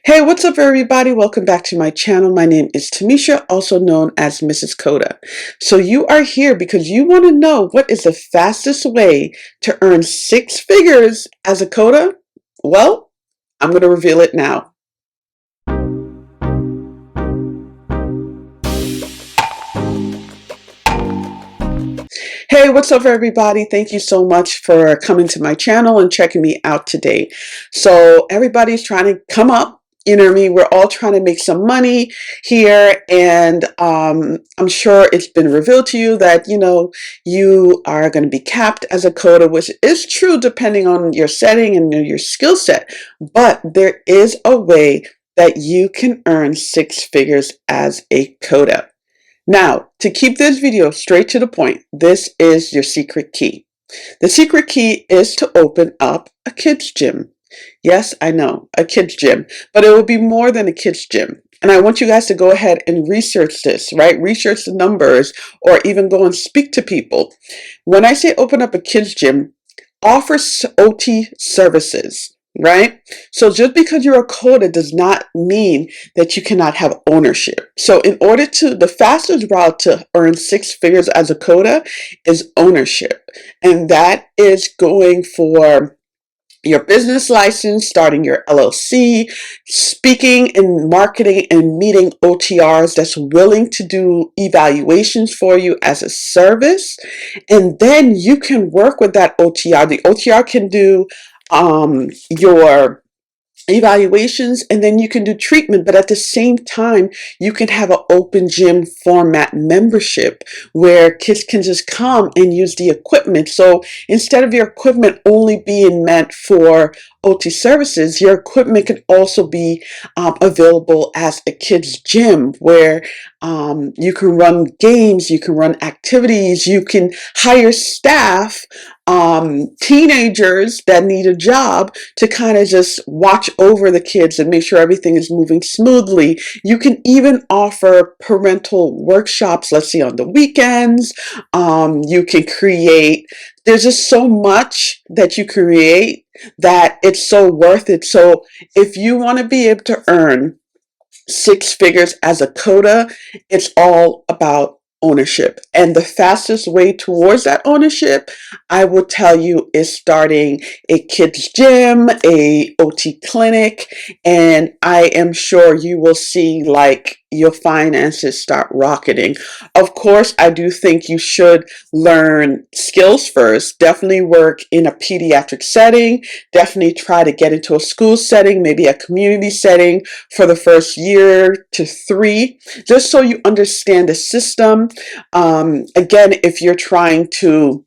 Hey, what's up, everybody? Welcome back to my channel. My name is Tamisha, also known as Mrs. COTA. So you are here because you want to know what is the fastest way to earn six figures as a COTA? Well, I'm going to reveal it now. Hey, what's up, everybody? Thank you so much for coming to my channel and checking me out today. So everybody's trying to come up. You know what I mean? We're all trying to make some money here, and I'm sure it's been revealed to you that, you are going to be capped as a COTA, which is true depending on your setting and your skill set. But there is a way that you can earn six figures as a COTA. Now, to keep this video straight to the point, this is your secret key. The secret key is to open up a kids gym. Yes, I know, a kids gym, but it will be more than a kids gym. And I want you guys to go ahead and research this, right? Research the numbers or even go and speak to people. When I say open up a kids gym, offer OT services. Right? So just because you're a COTA does not mean that you cannot have ownership. So in order the fastest route to earn six figures as a COTA is ownership. And that is going for your business license, starting your LLC, speaking and marketing and meeting OTRs that's willing to do evaluations for you as a service. And then you can work with that OTR. The OTR can do your evaluations, and then you can do treatment, but at the same time you can have an open gym format membership where kids can just come and use the equipment. So instead of your equipment only being meant for OT services, your equipment can also be available as a kids gym where you can run games, you can run activities, you can hire staff, teenagers that need a job to kind of just watch over the kids and make sure everything is moving smoothly. You can even offer parental workshops, let's see, on the weekends. You can create, there's just so much that you create that it's so worth it. So if you want to be able to earn six figures as a COTA, it's all about ownership. And the fastest way towards that ownership, I will tell you, is starting a kids gym, a OT clinic, and I am sure you will see like your finances start rocketing. Of course, I do think you should learn skills first. Definitely work in a pediatric setting. Definitely try to get into a school setting, maybe a community setting for the first year to 3, just so you understand the system. Again, if you're trying to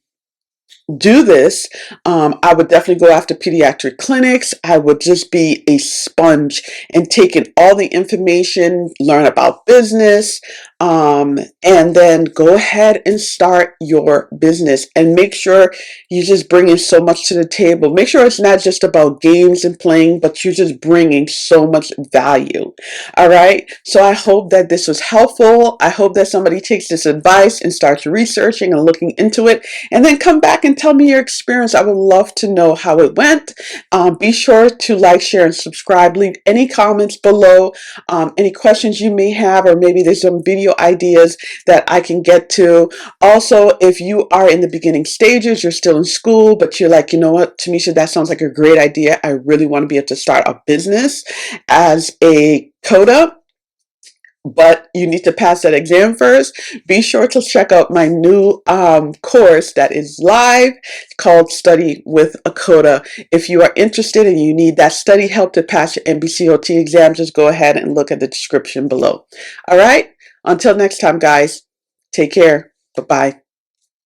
do this, I would definitely go after pediatric clinics. I would just be a sponge and take in all the information, learn about business, and then go ahead and start your business and make sure you just bring in so much to the table. Make sure it's not just about games and playing, but you're just bringing so much value. All right. So I hope that this was helpful. I hope that somebody takes this advice and starts researching and looking into it, and then come back and tell me your experience. I would love to know how it went. Be sure to like, share, and subscribe. Leave any comments below, any questions you may have, or maybe there's some video ideas that I can get to. Also, if you are in the beginning stages, you're still in school, but you're like, you know what, Tamisha, that sounds like a great idea. I really want to be able to start a business as a COTA, but you need to pass that exam first. Be sure to check out my new course that is live called Study with a COTA. If you are interested and you need that study help to pass your NBCOT exam, just go ahead and look at the description below. All right. Until next time, guys, take care. Bye-bye.